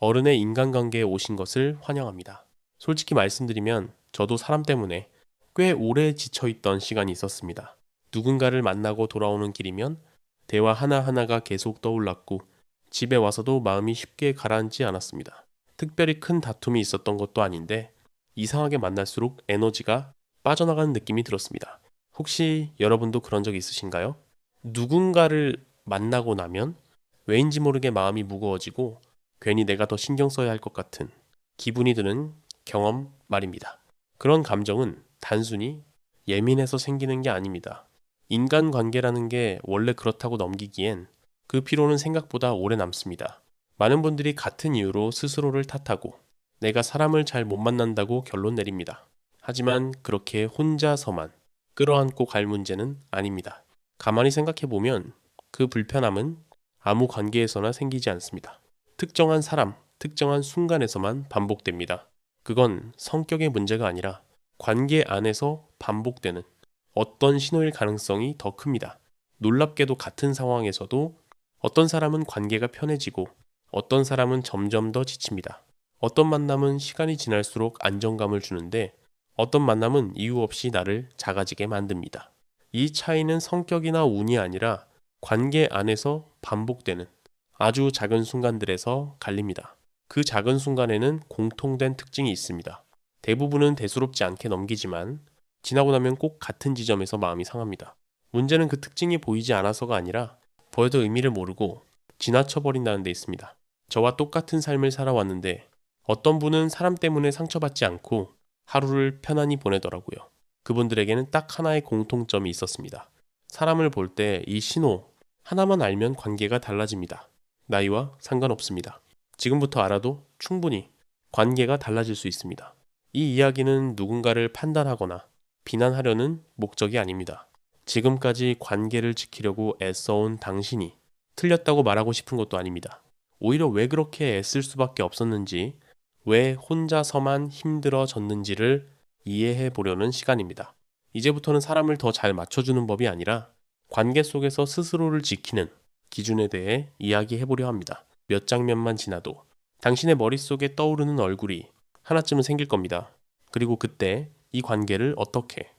어른의 인간관계에 오신 것을 환영합니다. 솔직히 말씀드리면 저도 사람 때문에 꽤 오래 지쳐있던 시간이 있었습니다. 누군가를 만나고 돌아오는 길이면 대화 하나하나가 계속 떠올랐고 집에 와서도 마음이 쉽게 가라앉지 않았습니다. 특별히 큰 다툼이 있었던 것도 아닌데 이상하게 만날수록 에너지가 빠져나가는 느낌이 들었습니다. 혹시 여러분도 그런 적 있으신가요? 누군가를 만나고 나면 왜인지 모르게 마음이 무거워지고 괜히 내가 더 신경 써야 할 것 같은 기분이 드는 경험 말입니다. 그런 감정은 단순히 예민해서 생기는 게 아닙니다. 인간관계라는 게 원래 그렇다고 넘기기엔 그 피로는 생각보다 오래 남습니다. 많은 분들이 같은 이유로 스스로를 탓하고 내가 사람을 잘 못 만난다고 결론 내립니다. 하지만 그렇게 혼자서만 끌어안고 갈 문제는 아닙니다. 가만히 생각해보면 그 불편함은 아무 관계에서나 생기지 않습니다. 특정한 사람, 특정한 순간에서만 반복됩니다. 그건 성격의 문제가 아니라 관계 안에서 반복되는 어떤 신호일 가능성이 더 큽니다. 놀랍게도 같은 상황에서도 어떤 사람은 관계가 편해지고 어떤 사람은 점점 더 지칩니다. 어떤 만남은 시간이 지날수록 안정감을 주는데 어떤 만남은 이유 없이 나를 작아지게 만듭니다. 이 차이는 성격이나 운이 아니라 관계 안에서 반복되는 아주 작은 순간들에서 갈립니다. 그 작은 순간에는 공통된 특징이 있습니다. 대부분은 대수롭지 않게 넘기지만 지나고 나면 꼭 같은 지점에서 마음이 상합니다. 문제는 그 특징이 보이지 않아서가 아니라 보여도 의미를 모르고 지나쳐버린다는 데 있습니다. 저와 똑같은 삶을 살아왔는데 어떤 분은 사람 때문에 상처받지 않고 하루를 편안히 보내더라고요. 그분들에게는 딱 하나의 공통점이 있었습니다. 사람을 볼 때 이 신호 하나만 알면 관계가 달라집니다. 나이와 상관없습니다. 지금부터 알아도 충분히 관계가 달라질 수 있습니다. 이 이야기는 누군가를 판단하거나 비난하려는 목적이 아닙니다. 지금까지 관계를 지키려고 애써온 당신이 틀렸다고 말하고 싶은 것도 아닙니다. 오히려 왜 그렇게 애쓸 수밖에 없었는지, 왜 혼자서만 힘들어졌는지를 이해해 보려는 시간입니다. 이제부터는 사람을 더 잘 맞춰주는 법이 아니라 관계 속에서 스스로를 지키는 기준에 대해 이야기해 보려 합니다. 몇 장면만 지나도 당신의 머릿속에 떠오르는 얼굴이 하나쯤은 생길 겁니다. 그리고 그때 이 관계를 어떻게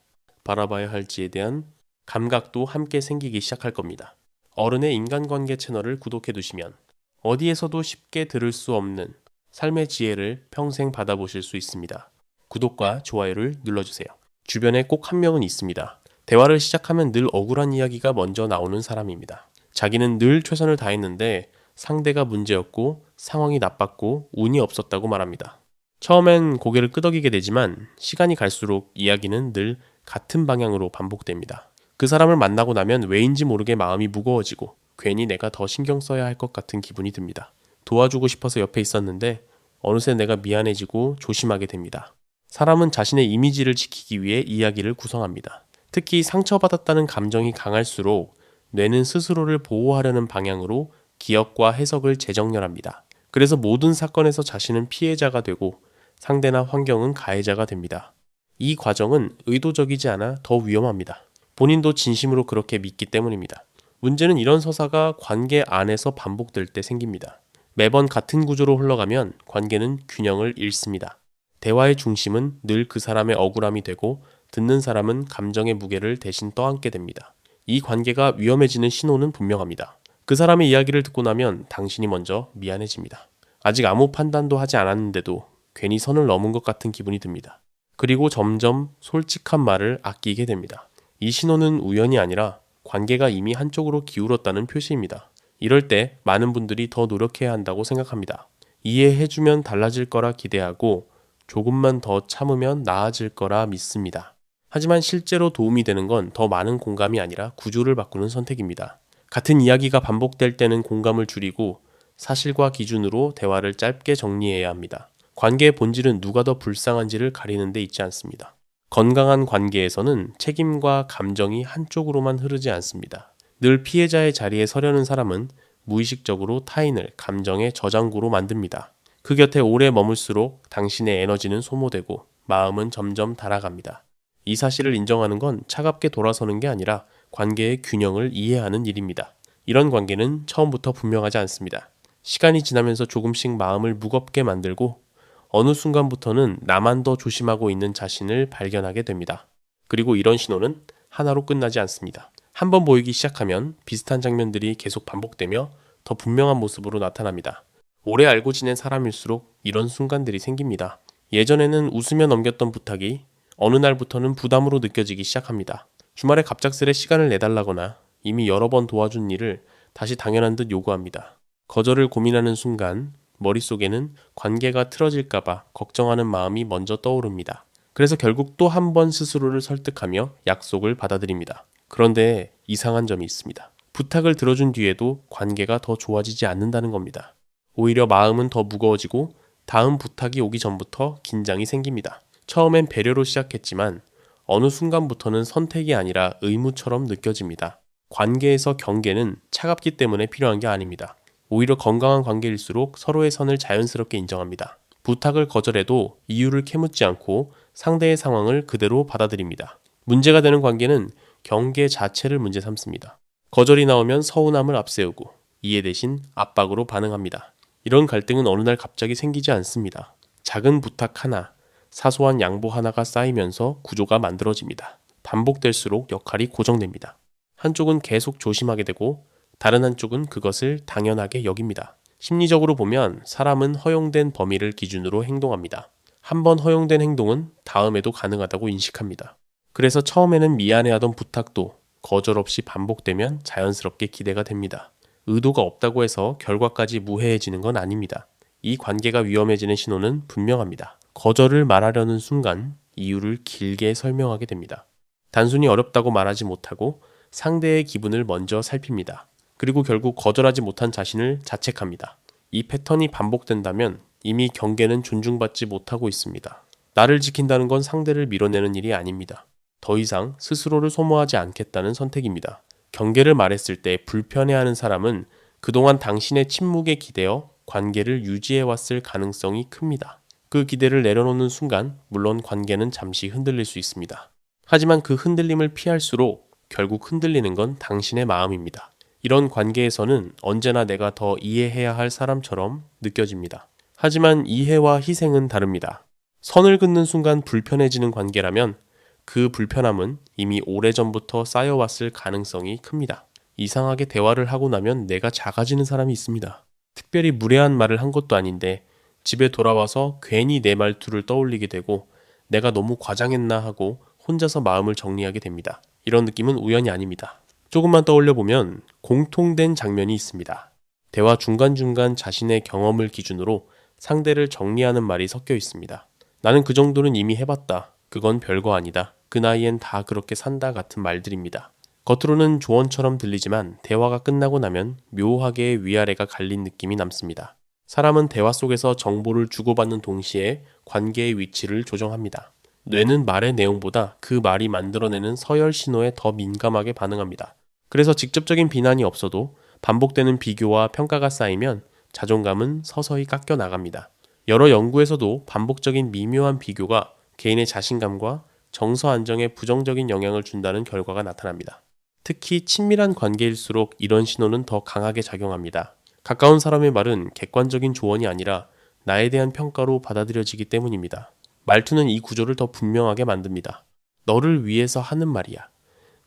바라봐야 할지에 대한 감각도 함께 생기기 시작할 겁니다. 어른의 인간관계 채널을 구독해 두시면 어디에서도 쉽게 들을 수 없는 삶의 지혜를 평생 받아보실 수 있습니다. 구독과 좋아요를 눌러주세요. 주변에 꼭 한 명은 있습니다. 대화를 시작하면 늘 억울한 이야기가 먼저 나오는 사람입니다. 자기는 늘 최선을 다했는데 상대가 문제였고 상황이 나빴고 운이 없었다고 말합니다. 처음엔 고개를 끄덕이게 되지만 시간이 갈수록 이야기는 늘 같은 방향으로 반복됩니다. 그 사람을 만나고 나면 왜인지 모르게 마음이 무거워지고 괜히 내가 더 신경 써야 할 것 같은 기분이 듭니다. 도와주고 싶어서 옆에 있었는데 어느새 내가 미안해지고 조심하게 됩니다. 사람은 자신의 이미지를 지키기 위해 이야기를 구성합니다. 특히 상처받았다는 감정이 강할수록 뇌는 스스로를 보호하려는 방향으로 기억과 해석을 재정렬합니다. 그래서 모든 사건에서 자신은 피해자가 되고 상대나 환경은 가해자가 됩니다. 이 과정은 의도적이지 않아 더 위험합니다. 본인도 진심으로 그렇게 믿기 때문입니다. 문제는 이런 서사가 관계 안에서 반복될 때 생깁니다. 매번 같은 구조로 흘러가면 관계는 균형을 잃습니다. 대화의 중심은 늘 그 사람의 억울함이 되고 듣는 사람은 감정의 무게를 대신 떠안게 됩니다. 이 관계가 위험해지는 신호는 분명합니다. 그 사람의 이야기를 듣고 나면 당신이 먼저 미안해집니다. 아직 아무 판단도 하지 않았는데도 괜히 선을 넘은 것 같은 기분이 듭니다. 그리고 점점 솔직한 말을 아끼게 됩니다. 이 신호는 우연이 아니라 관계가 이미 한쪽으로 기울었다는 표시입니다. 이럴 때 많은 분들이 더 노력해야 한다고 생각합니다. 이해해주면 달라질 거라 기대하고 조금만 더 참으면 나아질 거라 믿습니다. 하지만 실제로 도움이 되는 건 더 많은 공감이 아니라 구조를 바꾸는 선택입니다. 같은 이야기가 반복될 때는 공감을 줄이고 사실과 기준으로 대화를 짧게 정리해야 합니다. 관계의 본질은 누가 더 불쌍한지를 가리는 데 있지 않습니다. 건강한 관계에서는 책임과 감정이 한쪽으로만 흐르지 않습니다. 늘 피해자의 자리에 서려는 사람은 무의식적으로 타인을 감정의 저장고로 만듭니다. 그 곁에 오래 머물수록 당신의 에너지는 소모되고 마음은 점점 달아갑니다. 이 사실을 인정하는 건 차갑게 돌아서는 게 아니라 관계의 균형을 이해하는 일입니다. 이런 관계는 처음부터 분명하지 않습니다. 시간이 지나면서 조금씩 마음을 무겁게 만들고 어느 순간부터는 나만 더 조심하고 있는 자신을 발견하게 됩니다. 그리고 이런 신호는 하나로 끝나지 않습니다. 한번 보이기 시작하면 비슷한 장면들이 계속 반복되며 더 분명한 모습으로 나타납니다. 오래 알고 지낸 사람일수록 이런 순간들이 생깁니다. 예전에는 웃으며 넘겼던 부탁이 어느 날부터는 부담으로 느껴지기 시작합니다. 주말에 갑작스레 시간을 내달라거나 이미 여러 번 도와준 일을 다시 당연한 듯 요구합니다. 거절을 고민하는 순간 머릿속에는 관계가 틀어질까봐 걱정하는 마음이 먼저 떠오릅니다. 그래서 결국 또 한 번 스스로를 설득하며 약속을 받아들입니다. 그런데 이상한 점이 있습니다. 부탁을 들어준 뒤에도 관계가 더 좋아지지 않는다는 겁니다. 오히려 마음은 더 무거워지고 다음 부탁이 오기 전부터 긴장이 생깁니다. 처음엔 배려로 시작했지만 어느 순간부터는 선택이 아니라 의무처럼 느껴집니다. 관계에서 경계는 차갑기 때문에 필요한 게 아닙니다. 오히려 건강한 관계일수록 서로의 선을 자연스럽게 인정합니다. 부탁을 거절해도 이유를 캐묻지 않고 상대의 상황을 그대로 받아들입니다. 문제가 되는 관계는 경계 자체를 문제 삼습니다. 거절이 나오면 서운함을 앞세우고 이해 대신 압박으로 반응합니다. 이런 갈등은 어느 날 갑자기 생기지 않습니다. 작은 부탁 하나, 사소한 양보 하나가 쌓이면서 구조가 만들어집니다. 반복될수록 역할이 고정됩니다. 한쪽은 계속 조심하게 되고 다른 한쪽은 그것을 당연하게 여깁니다. 심리적으로 보면 사람은 허용된 범위를 기준으로 행동합니다. 한번 허용된 행동은 다음에도 가능하다고 인식합니다. 그래서 처음에는 미안해하던 부탁도 거절 없이 반복되면 자연스럽게 기대가 됩니다. 의도가 없다고 해서 결과까지 무해해지는 건 아닙니다. 이 관계가 위험해지는 신호는 분명합니다. 거절을 말하려는 순간 이유를 길게 설명하게 됩니다. 단순히 어렵다고 말하지 못하고 상대의 기분을 먼저 살핍니다. 그리고 결국 거절하지 못한 자신을 자책합니다. 이 패턴이 반복된다면 이미 경계는 존중받지 못하고 있습니다. 나를 지킨다는 건 상대를 밀어내는 일이 아닙니다. 더 이상 스스로를 소모하지 않겠다는 선택입니다. 경계를 말했을 때 불편해하는 사람은 그동안 당신의 침묵에 기대어 관계를 유지해왔을 가능성이 큽니다. 그 기대를 내려놓는 순간 물론 관계는 잠시 흔들릴 수 있습니다. 하지만 그 흔들림을 피할수록 결국 흔들리는 건 당신의 마음입니다. 이런 관계에서는 언제나 내가 더 이해해야 할 사람처럼 느껴집니다. 하지만 이해와 희생은 다릅니다. 선을 긋는 순간 불편해지는 관계라면 그 불편함은 이미 오래전부터 쌓여왔을 가능성이 큽니다. 이상하게 대화를 하고 나면 내가 작아지는 사람이 있습니다. 특별히 무례한 말을 한 것도 아닌데 집에 돌아와서 괜히 내 말투를 떠올리게 되고 내가 너무 과장했나 하고 혼자서 마음을 정리하게 됩니다. 이런 느낌은 우연이 아닙니다. 조금만 떠올려보면 공통된 장면이 있습니다. 대화 중간중간 자신의 경험을 기준으로 상대를 정리하는 말이 섞여 있습니다. 나는 그 정도는 이미 해봤다. 그건 별거 아니다. 그 나이엔 다 그렇게 산다 같은 말들입니다. 겉으로는 조언처럼 들리지만 대화가 끝나고 나면 묘하게 위아래가 갈린 느낌이 남습니다. 사람은 대화 속에서 정보를 주고받는 동시에 관계의 위치를 조정합니다. 뇌는 말의 내용보다 그 말이 만들어내는 서열 신호에 더 민감하게 반응합니다. 그래서 직접적인 비난이 없어도 반복되는 비교와 평가가 쌓이면 자존감은 서서히 깎여 나갑니다. 여러 연구에서도 반복적인 미묘한 비교가 개인의 자신감과 정서 안정에 부정적인 영향을 준다는 결과가 나타납니다. 특히 친밀한 관계일수록 이런 신호는 더 강하게 작용합니다. 가까운 사람의 말은 객관적인 조언이 아니라 나에 대한 평가로 받아들여지기 때문입니다. 말투는 이 구조를 더 분명하게 만듭니다. 너를 위해서 하는 말이야.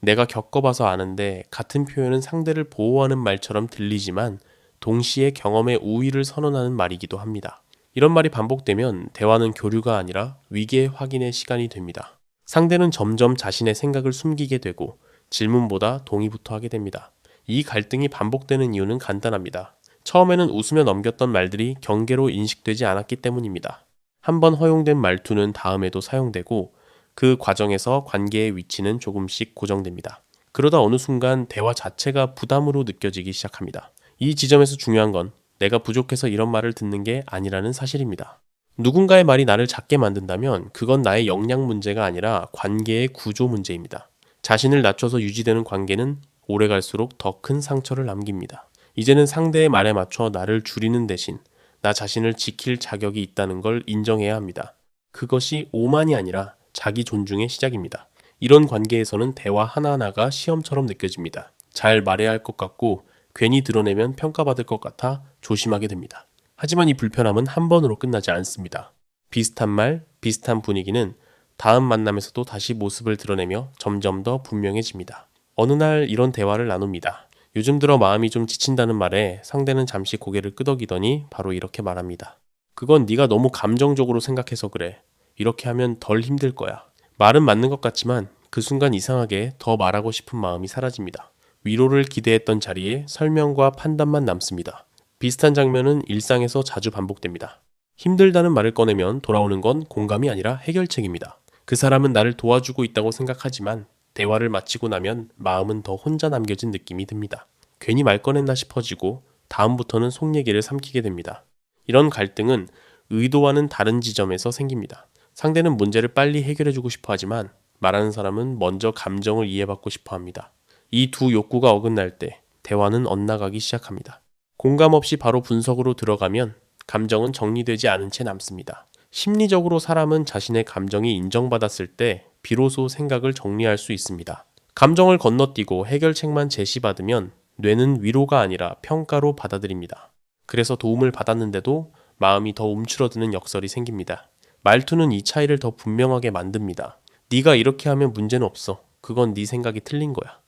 내가 겪어봐서 아는데 같은 표현은 상대를 보호하는 말처럼 들리지만 동시에 경험의 우위를 선언하는 말이기도 합니다. 이런 말이 반복되면 대화는 교류가 아니라 위계 확인의 시간이 됩니다. 상대는 점점 자신의 생각을 숨기게 되고 질문보다 동의부터 하게 됩니다. 이 갈등이 반복되는 이유는 간단합니다. 처음에는 웃으며 넘겼던 말들이 경계로 인식되지 않았기 때문입니다. 한번 허용된 말투는 다음에도 사용되고 그 과정에서 관계의 위치는 조금씩 고정됩니다. 그러다 어느 순간 대화 자체가 부담으로 느껴지기 시작합니다. 이 지점에서 중요한 건 내가 부족해서 이런 말을 듣는 게 아니라는 사실입니다. 누군가의 말이 나를 작게 만든다면 그건 나의 역량 문제가 아니라 관계의 구조 문제입니다. 자신을 낮춰서 유지되는 관계는 오래 갈수록 더 큰 상처를 남깁니다. 이제는 상대의 말에 맞춰 나를 줄이는 대신 나 자신을 지킬 자격이 있다는 걸 인정해야 합니다. 그것이 오만이 아니라 자기 존중의 시작입니다. 이런 관계에서는 대화 하나하나가 시험처럼 느껴집니다. 잘 말해야 할 것 같고 괜히 드러내면 평가받을 것 같아 조심하게 됩니다. 하지만 이 불편함은 한 번으로 끝나지 않습니다. 비슷한 말, 비슷한 분위기는 다음 만남에서도 다시 모습을 드러내며 점점 더 분명해집니다. 어느 날 이런 대화를 나눕니다. 요즘 들어 마음이 좀 지친다는 말에 상대는 잠시 고개를 끄덕이더니 바로 이렇게 말합니다. 그건 네가 너무 감정적으로 생각해서 그래. 이렇게 하면 덜 힘들 거야. 말은 맞는 것 같지만 그 순간 이상하게 더 말하고 싶은 마음이 사라집니다. 위로를 기대했던 자리에 설명과 판단만 남습니다. 비슷한 장면은 일상에서 자주 반복됩니다. 힘들다는 말을 꺼내면 돌아오는 건 공감이 아니라 해결책입니다. 그 사람은 나를 도와주고 있다고 생각하지만 대화를 마치고 나면 마음은 더 혼자 남겨진 느낌이 듭니다. 괜히 말 꺼냈나 싶어지고 다음부터는 속 얘기를 삼키게 됩니다. 이런 갈등은 의도와는 다른 지점에서 생깁니다. 상대는 문제를 빨리 해결해주고 싶어 하지만 말하는 사람은 먼저 감정을 이해받고 싶어 합니다. 이 두 욕구가 어긋날 때 대화는 엇나가기 시작합니다. 공감 없이 바로 분석으로 들어가면 감정은 정리되지 않은 채 남습니다. 심리적으로 사람은 자신의 감정이 인정받았을 때 비로소 생각을 정리할 수 있습니다. 감정을 건너뛰고 해결책만 제시받으면 뇌는 위로가 아니라 평가로 받아들입니다. 그래서 도움을 받았는데도 마음이 더 움츠러드는 역설이 생깁니다. 말투는 이 차이를 더 분명하게 만듭니다. 네가 이렇게 하면 문제는 없어. 그건 네 생각이 틀린 거야.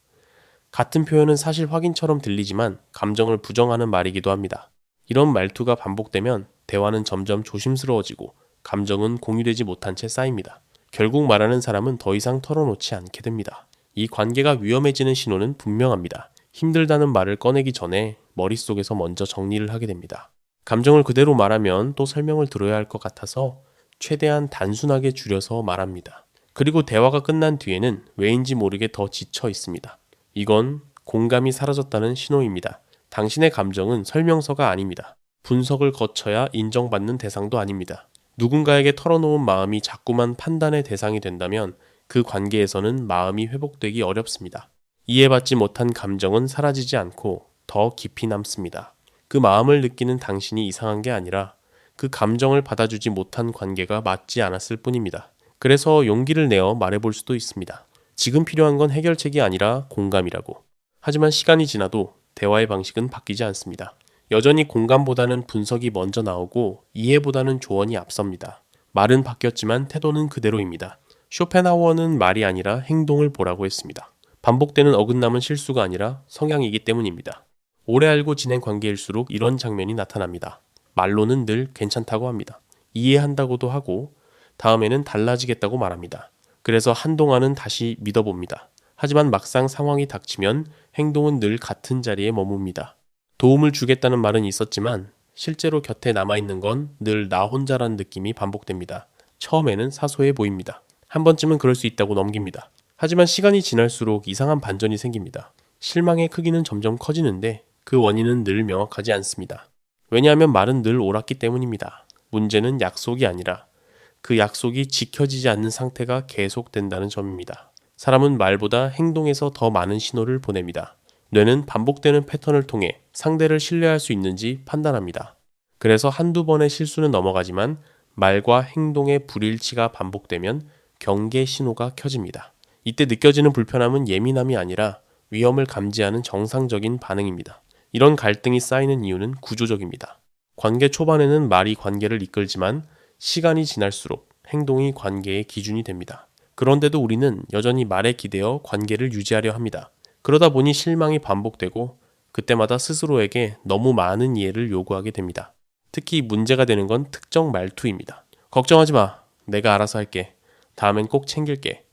같은 표현은 사실 확인처럼 들리지만 감정을 부정하는 말이기도 합니다. 이런 말투가 반복되면 대화는 점점 조심스러워지고 감정은 공유되지 못한 채 쌓입니다. 결국 말하는 사람은 더 이상 털어놓지 않게 됩니다. 이 관계가 위험해지는 신호는 분명합니다. 힘들다는 말을 꺼내기 전에 머릿속에서 먼저 정리를 하게 됩니다. 감정을 그대로 말하면 또 설명을 들어야 할 것 같아서 최대한 단순하게 줄여서 말합니다. 그리고 대화가 끝난 뒤에는 왜인지 모르게 더 지쳐 있습니다. 이건 공감이 사라졌다는 신호입니다. 당신의 감정은 설명서가 아닙니다. 분석을 거쳐야 인정받는 대상도 아닙니다. 누군가에게 털어놓은 마음이 자꾸만 판단의 대상이 된다면 그 관계에서는 마음이 회복되기 어렵습니다. 이해받지 못한 감정은 사라지지 않고 더 깊이 남습니다. 그 마음을 느끼는 당신이 이상한 게 아니라 그 감정을 받아주지 못한 관계가 맞지 않았을 뿐입니다. 그래서 용기를 내어 말해볼 수도 있습니다. 지금 필요한 건 해결책이 아니라 공감이라고. 하지만 시간이 지나도 대화의 방식은 바뀌지 않습니다. 여전히 공감보다는 분석이 먼저 나오고 이해보다는 조언이 앞섭니다. 말은 바뀌었지만 태도는 그대로입니다. 쇼펜하우어는 말이 아니라 행동을 보라고 했습니다. 반복되는 어긋남은 실수가 아니라 성향이기 때문입니다. 오래 알고 지낸 관계일수록 이런 장면이 나타납니다. 말로는 늘 괜찮다고 합니다. 이해한다고도 하고 다음에는 달라지겠다고 말합니다. 그래서 한동안은 다시 믿어봅니다. 하지만 막상 상황이 닥치면 행동은 늘 같은 자리에 머뭅니다. 도움을 주겠다는 말은 있었지만 실제로 곁에 남아있는 건 늘 나 혼자란 느낌이 반복됩니다. 처음에는 사소해 보입니다. 한 번쯤은 그럴 수 있다고 넘깁니다. 하지만 시간이 지날수록 이상한 반전이 생깁니다. 실망의 크기는 점점 커지는데 그 원인은 늘 명확하지 않습니다. 왜냐하면 말은 늘 옳았기 때문입니다. 문제는 약속이 아니라 그 약속이 지켜지지 않는 상태가 계속된다는 점입니다. 사람은 말보다 행동에서 더 많은 신호를 보냅니다. 뇌는 반복되는 패턴을 통해 상대를 신뢰할 수 있는지 판단합니다. 그래서 한두 번의 실수는 넘어가지만 말과 행동의 불일치가 반복되면 경계 신호가 켜집니다. 이때 느껴지는 불편함은 예민함이 아니라 위험을 감지하는 정상적인 반응입니다. 이런 갈등이 쌓이는 이유는 구조적입니다. 관계 초반에는 말이 관계를 이끌지만 시간이 지날수록 행동이 관계의 기준이 됩니다. 그런데도 우리는 여전히 말에 기대어 관계를 유지하려 합니다. 그러다 보니 실망이 반복되고 그때마다 스스로에게 너무 많은 이해를 요구하게 됩니다. 특히 문제가 되는 건 특정 말투입니다. 걱정하지 마. 내가 알아서 할게. 다음엔 꼭 챙길게.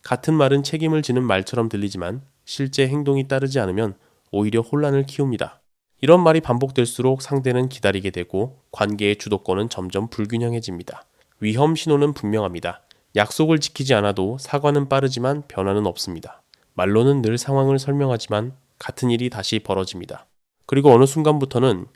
같은 말은 책임을 지는 말처럼 들리지만 실제 행동이 따르지 않으면 오히려 혼란을 키웁니다. 이런 말이 반복될수록 상대는 기다리게 되고 관계의 주도권은 점점 불균형해집니다. 위험 신호는 분명합니다. 약속을 지키지 않아도 사과는 빠르지만 변화는 없습니다. 말로는 늘 상황을 설명하지만 같은 일이 다시 벌어집니다. 그리고 어느 순간부터는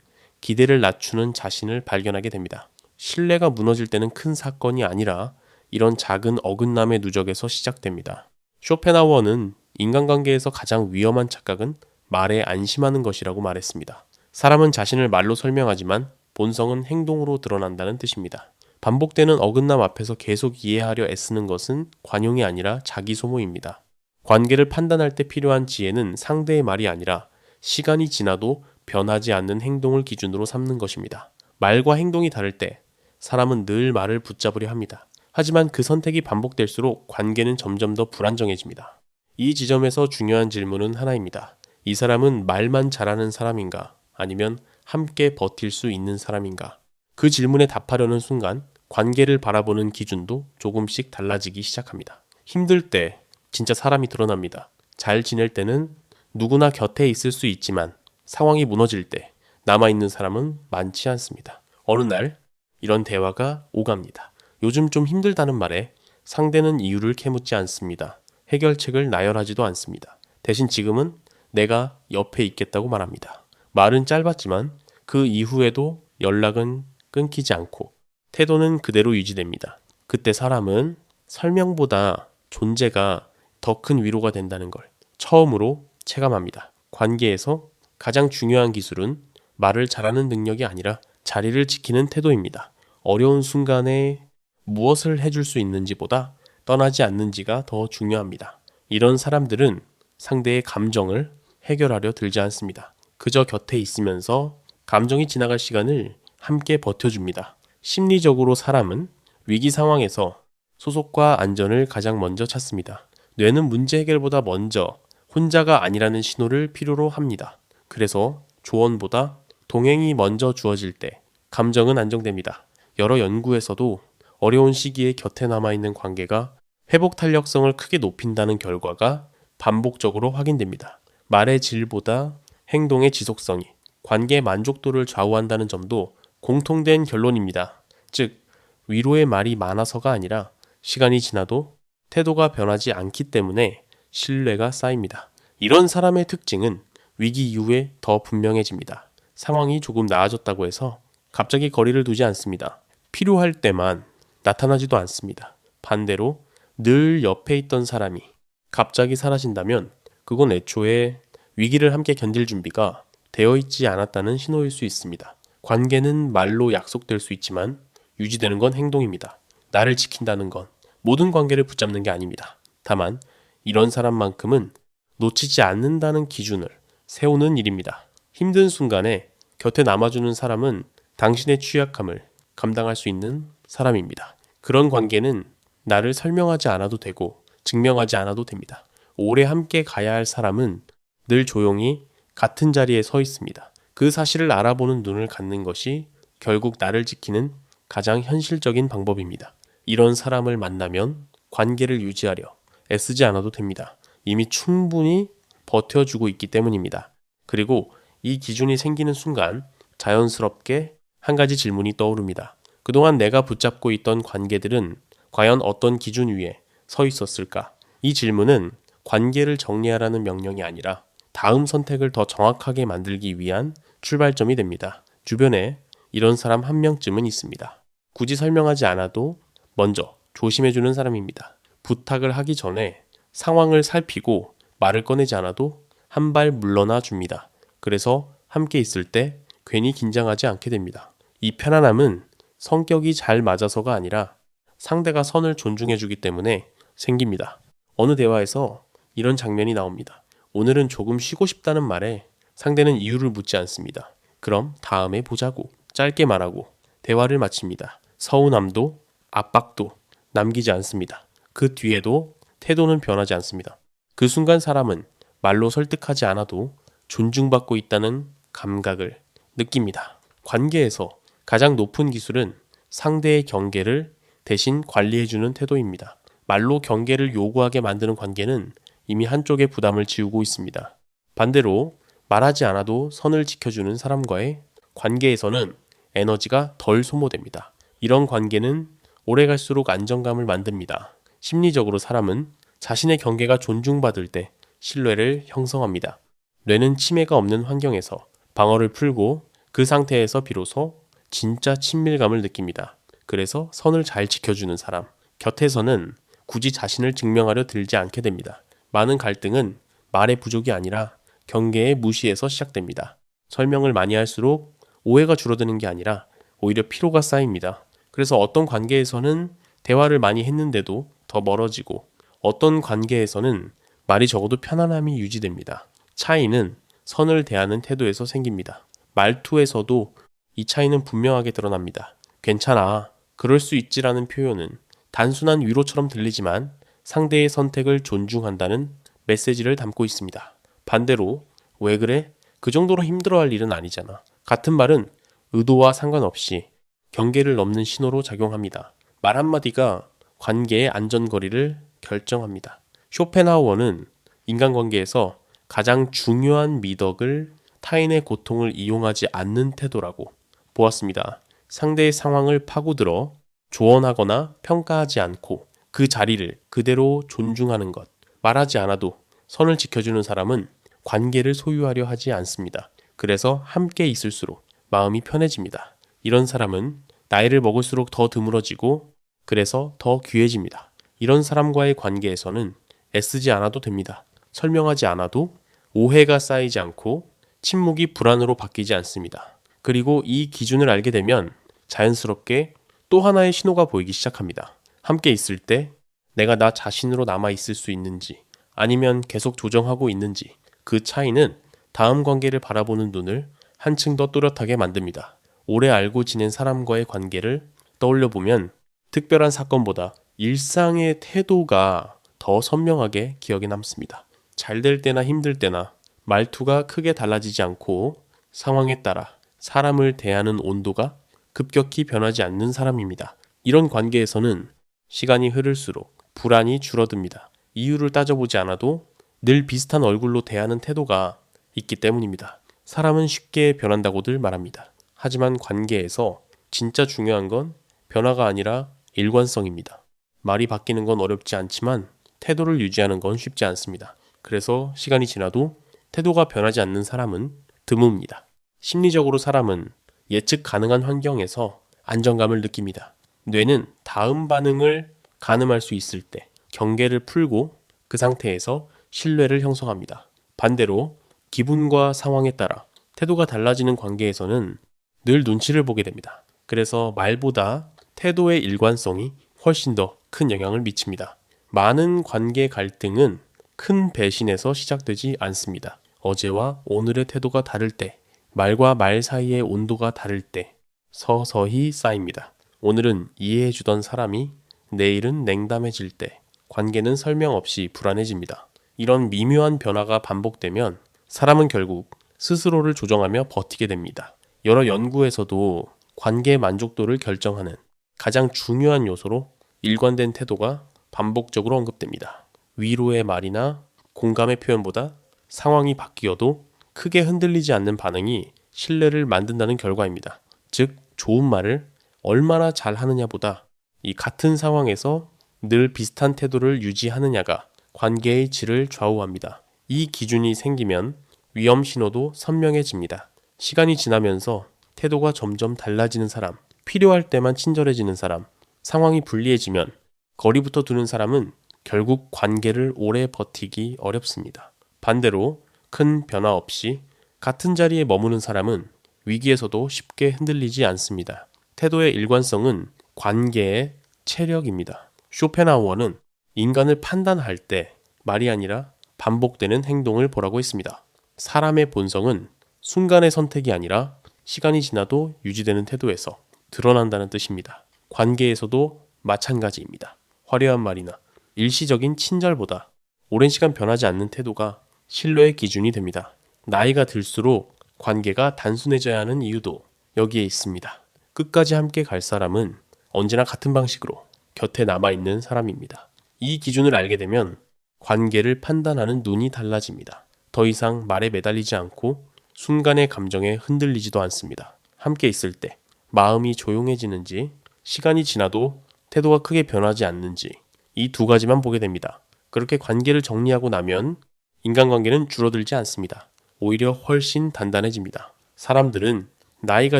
기대를 낮추는 자신을 발견하게 됩니다. 신뢰가 무너질 때는 큰 사건이 아니라 이런 작은 어긋남의 누적에서 시작됩니다. 쇼펜하우어는 인간관계에서 가장 위험한 착각은 말에 안심하는 것이라고 말했습니다. 사람은 자신을 말로 설명하지만 본성은 행동으로 드러난다는 뜻입니다. 반복되는 어긋남 앞에서 계속 이해하려 애쓰는 것은 관용이 아니라 자기 소모입니다. 관계를 판단할 때 필요한 지혜는 상대의 말이 아니라 시간이 지나도 변하지 않는 행동을 기준으로 삼는 것입니다. 말과 행동이 다를 때 사람은 늘 말을 붙잡으려 합니다. 하지만 그 선택이 반복될수록 관계는 점점 더 불안정해집니다. 이 지점에서 중요한 질문은 하나입니다. 이 사람은 말만 잘하는 사람인가? 아니면 함께 버틸 수 있는 사람인가? 그 질문에 답하려는 순간 관계를 바라보는 기준도 조금씩 달라지기 시작합니다. 힘들 때 진짜 사람이 드러납니다. 잘 지낼 때는 누구나 곁에 있을 수 있지만 상황이 무너질 때 남아있는 사람은 많지 않습니다. 어느 날 이런 대화가 오갑니다. 요즘 좀 힘들다는 말에 상대는 이유를 캐묻지 않습니다. 해결책을 나열하지도 않습니다. 대신 지금은 내가 옆에 있겠다고 말합니다. 말은 짧았지만 그 이후에도 연락은 끊기지 않고 태도는 그대로 유지됩니다. 그때 사람은 설명보다 존재가 더 큰 위로가 된다는 걸 처음으로 체감합니다. 관계에서 가장 중요한 기술은 말을 잘하는 능력이 아니라 자리를 지키는 태도입니다. 어려운 순간에 무엇을 해줄 수 있는지보다 떠나지 않는지가 더 중요합니다. 이런 사람들은 상대의 감정을 해결하려 들지 않습니다. 그저 곁에 있으면서 감정이 지나갈 시간을 함께 버텨줍니다. 심리적으로 사람은 위기 상황에서 소속과 안전을 가장 먼저 찾습니다. 뇌는 문제 해결보다 먼저 혼자가 아니라는 신호를 필요로 합니다. 그래서 조언보다 동행이 먼저 주어질 때 감정은 안정됩니다. 여러 연구에서도 어려운 시기에 곁에 남아있는 관계가 회복 탄력성을 크게 높인다는 결과가 반복적으로 확인됩니다. 말의 질보다 행동의 지속성이 관계 만족도를 좌우한다는 점도 공통된 결론입니다. 즉, 위로의 말이 많아서가 아니라 시간이 지나도 태도가 변하지 않기 때문에 신뢰가 쌓입니다. 이런 사람의 특징은 위기 이후에 더 분명해집니다. 상황이 조금 나아졌다고 해서 갑자기 거리를 두지 않습니다. 필요할 때만 나타나지도 않습니다. 반대로 늘 옆에 있던 사람이 갑자기 사라진다면 그건 애초에 위기를 함께 견딜 준비가 되어 있지 않았다는 신호일 수 있습니다. 관계는 말로 약속될 수 있지만 유지되는 건 행동입니다. 나를 지킨다는 건 모든 관계를 붙잡는 게 아닙니다. 다만 이런 사람만큼은 놓치지 않는다는 기준을 세우는 일입니다. 힘든 순간에 곁에 남아주는 사람은 당신의 취약함을 감당할 수 있는 사람입니다. 그런 관계는 나를 설명하지 않아도 되고 증명하지 않아도 됩니다. 오래 함께 가야 할 사람은 늘 조용히 같은 자리에 서 있습니다. 그 사실을 알아보는 눈을 갖는 것이 결국 나를 지키는 가장 현실적인 방법입니다. 이런 사람을 만나면 관계를 유지하려 애쓰지 않아도 됩니다. 이미 충분히 버텨주고 있기 때문입니다. 그리고 이 기준이 생기는 순간 자연스럽게 한 가지 질문이 떠오릅니다. 그동안 내가 붙잡고 있던 관계들은 과연 어떤 기준 위에 서 있었을까? 이 질문은 관계를 정리하라는 명령이 아니라 다음 선택을 더 정확하게 만들기 위한 출발점이 됩니다. 주변에 이런 사람 한 명쯤은 있습니다. 굳이 설명하지 않아도 먼저 조심해주는 사람입니다. 부탁을 하기 전에 상황을 살피고 말을 꺼내지 않아도 한 발 물러나 줍니다. 그래서 함께 있을 때 괜히 긴장하지 않게 됩니다. 이 편안함은 성격이 잘 맞아서가 아니라 상대가 선을 존중해주기 때문에 생깁니다. 어느 대화에서 이런 장면이 나옵니다. 오늘은 조금 쉬고 싶다는 말에 상대는 이유를 묻지 않습니다. 그럼 다음에 보자고 짧게 말하고 대화를 마칩니다. 서운함도 압박도 남기지 않습니다. 그 뒤에도 태도는 변하지 않습니다. 그 순간 사람은 말로 설득하지 않아도 존중받고 있다는 감각을 느낍니다. 관계에서 가장 높은 기술은 상대의 경계를 대신 관리해주는 태도입니다. 말로 경계를 요구하게 만드는 관계는 이미 한쪽의 부담을 지우고 있습니다. 반대로 말하지 않아도 선을 지켜주는 사람과의 관계에서는 에너지가 덜 소모됩니다. 이런 관계는 오래 갈수록 안정감을 만듭니다. 심리적으로 사람은 자신의 경계가 존중받을 때 신뢰를 형성합니다. 뇌는 침해가 없는 환경에서 방어를 풀고 그 상태에서 비로소 진짜 친밀감을 느낍니다. 그래서 선을 잘 지켜주는 사람, 곁에서는 굳이 자신을 증명하려 들지 않게 됩니다. 많은 갈등은 말의 부족이 아니라 경계의 무시에서 시작됩니다. 설명을 많이 할수록 오해가 줄어드는 게 아니라 오히려 피로가 쌓입니다. 그래서 어떤 관계에서는 대화를 많이 했는데도 더 멀어지고 어떤 관계에서는 말이 적어도 편안함이 유지됩니다. 차이는 선을 대하는 태도에서 생깁니다. 말투에서도 이 차이는 분명하게 드러납니다. 괜찮아, 그럴 수 있지라는 표현은 단순한 위로처럼 들리지만 상대의 선택을 존중한다는 메시지를 담고 있습니다. 반대로 왜 그래? 그 정도로 힘들어할 일은 아니잖아. 같은 말은 의도와 상관없이 경계를 넘는 신호로 작용합니다. 말 한마디가 관계의 안전거리를 결정합니다. 쇼펜하우어는 인간관계에서 가장 중요한 미덕을 타인의 고통을 이용하지 않는 태도라고 보았습니다. 상대의 상황을 파고들어 조언하거나 평가하지 않고 그 자리를 그대로 존중하는 것. 말하지 않아도 선을 지켜주는 사람은 관계를 소유하려 하지 않습니다. 그래서 함께 있을수록 마음이 편해집니다. 이런 사람은 나이를 먹을수록 더 드물어지고 그래서 더 귀해집니다. 이런 사람과의 관계에서는 애쓰지 않아도 됩니다. 설명하지 않아도 오해가 쌓이지 않고 침묵이 불안으로 바뀌지 않습니다. 그리고 이 기준을 알게 되면 자연스럽게 또 하나의 신호가 보이기 시작합니다. 함께 있을 때 내가 나 자신으로 남아 있을 수 있는지 아니면 계속 조정하고 있는지 그 차이는 다음 관계를 바라보는 눈을 한층 더 또렷하게 만듭니다. 오래 알고 지낸 사람과의 관계를 떠올려 보면 특별한 사건보다 일상의 태도가 더 선명하게 기억에 남습니다. 잘 될 때나 힘들 때나 말투가 크게 달라지지 않고 상황에 따라 사람을 대하는 온도가 급격히 변하지 않는 사람입니다. 이런 관계에서는 시간이 흐를수록 불안이 줄어듭니다. 이유를 따져보지 않아도 늘 비슷한 얼굴로 대하는 태도가 있기 때문입니다. 사람은 쉽게 변한다고들 말합니다. 하지만 관계에서 진짜 중요한 건 변화가 아니라 일관성입니다. 말이 바뀌는 건 어렵지 않지만 태도를 유지하는 건 쉽지 않습니다. 그래서 시간이 지나도 태도가 변하지 않는 사람은 드뭅니다. 심리적으로 사람은 예측 가능한 환경에서 안정감을 느낍니다. 뇌는 다음 반응을 가늠할 수 있을 때 경계를 풀고 그 상태에서 신뢰를 형성합니다. 반대로 기분과 상황에 따라 태도가 달라지는 관계에서는 늘 눈치를 보게 됩니다. 그래서 말보다 태도의 일관성이 훨씬 더 큰 영향을 미칩니다. 많은 관계 갈등은 큰 배신에서 시작되지 않습니다. 어제와 오늘의 태도가 다를 때, 말과 말 사이의 온도가 다를 때 서서히 쌓입니다. 오늘은 이해해주던 사람이 내일은 냉담해질 때 관계는 설명 없이 불안해집니다. 이런 미묘한 변화가 반복되면 사람은 결국 스스로를 조정하며 버티게 됩니다. 여러 연구에서도 관계 만족도를 결정하는 가장 중요한 요소로 일관된 태도가 반복적으로 언급됩니다. 위로의 말이나 공감의 표현보다 상황이 바뀌어도 크게 흔들리지 않는 반응이 신뢰를 만든다는 결과입니다. 즉, 좋은 말을 얼마나 잘 하느냐보다 이 같은 상황에서 늘 비슷한 태도를 유지하느냐가 관계의 질을 좌우합니다. 이 기준이 생기면 위험 신호도 선명해집니다. 시간이 지나면서 태도가 점점 달라지는 사람, 필요할 때만 친절해지는 사람, 상황이 불리해지면 거리부터 두는 사람은 결국 관계를 오래 버티기 어렵습니다. 반대로 큰 변화 없이 같은 자리에 머무는 사람은 위기에서도 쉽게 흔들리지 않습니다. 태도의 일관성은 관계의 체력입니다. 쇼펜하우어는 인간을 판단할 때 말이 아니라 반복되는 행동을 보라고 했습니다. 사람의 본성은 순간의 선택이 아니라 시간이 지나도 유지되는 태도에서 드러난다는 뜻입니다. 관계에서도 마찬가지입니다. 화려한 말이나 일시적인 친절보다 오랜 시간 변하지 않는 태도가 신뢰의 기준이 됩니다. 나이가 들수록 관계가 단순해져야 하는 이유도 여기에 있습니다. 끝까지 함께 갈 사람은 언제나 같은 방식으로 곁에 남아있는 사람입니다. 이 기준을 알게 되면 관계를 판단하는 눈이 달라집니다. 더 이상 말에 매달리지 않고 순간의 감정에 흔들리지도 않습니다. 함께 있을 때 마음이 조용해지는지 시간이 지나도 태도가 크게 변하지 않는지 이 두 가지만 보게 됩니다. 그렇게 관계를 정리하고 나면 인간관계는 줄어들지 않습니다. 오히려 훨씬 단단해집니다. 사람들은 나이가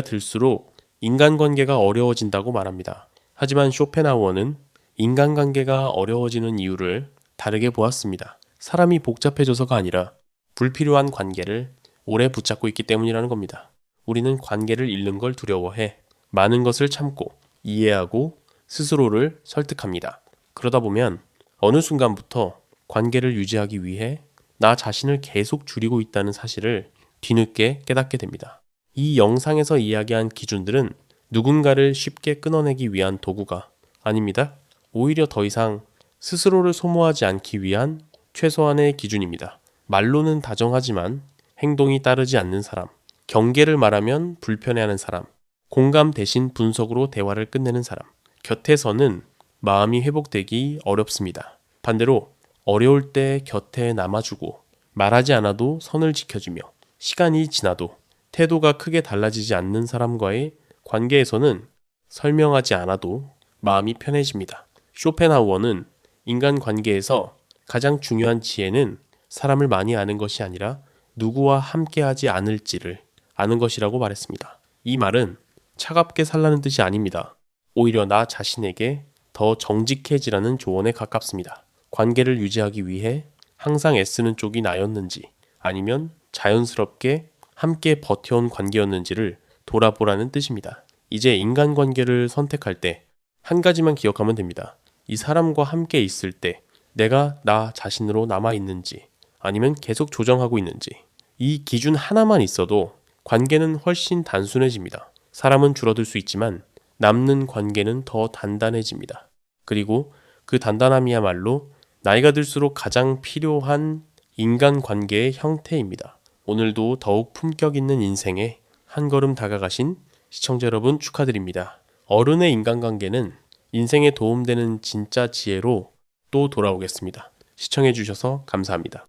들수록 인간관계가 어려워진다고 말합니다. 하지만 쇼펜하우어는 인간관계가 어려워지는 이유를 다르게 보았습니다. 사람이 복잡해져서가 아니라 불필요한 관계를 오래 붙잡고 있기 때문이라는 겁니다. 우리는 관계를 잃는 걸 두려워해 많은 것을 참고 이해하고 스스로를 설득합니다. 그러다 보면 어느 순간부터 관계를 유지하기 위해 나 자신을 계속 줄이고 있다는 사실을 뒤늦게 깨닫게 됩니다. 이 영상에서 이야기한 기준들은 누군가를 쉽게 끊어내기 위한 도구가 아닙니다. 오히려 더 이상 스스로를 소모하지 않기 위한 최소한의 기준입니다. 말로는 다정하지만 행동이 따르지 않는 사람, 경계를 말하면 불편해하는 사람, 공감 대신 분석으로 대화를 끝내는 사람, 곁에서는 마음이 회복되기 어렵습니다. 반대로 어려울 때 곁에 남아주고 말하지 않아도 선을 지켜주며 시간이 지나도 태도가 크게 달라지지 않는 사람과의 관계에서는 설명하지 않아도 마음이 편해집니다. 쇼펜하우어는 인간 관계에서 가장 중요한 지혜는 사람을 많이 아는 것이 아니라 누구와 함께하지 않을지를 아는 것이라고 말했습니다. 이 말은 차갑게 살라는 뜻이 아닙니다. 오히려 나 자신에게 더 정직해지라는 조언에 가깝습니다. 관계를 유지하기 위해 항상 애쓰는 쪽이 나였는지 아니면 자연스럽게 함께 버텨온 관계였는지를 돌아보라는 뜻입니다. 이제 인간관계를 선택할 때 한 가지만 기억하면 됩니다. 이 사람과 함께 있을 때 내가 나 자신으로 남아있는지 아니면 계속 조정하고 있는지 이 기준 하나만 있어도 관계는 훨씬 단순해집니다. 사람은 줄어들 수 있지만 남는 관계는 더 단단해집니다. 그리고 그 단단함이야말로 나이가 들수록 가장 필요한 인간관계의 형태입니다. 오늘도 더욱 품격 있는 인생에 한 걸음 다가가신 시청자 여러분 축하드립니다. 어른의 인간관계는 인생에 도움되는 진짜 지혜로 또 돌아오겠습니다. 시청해주셔서 감사합니다.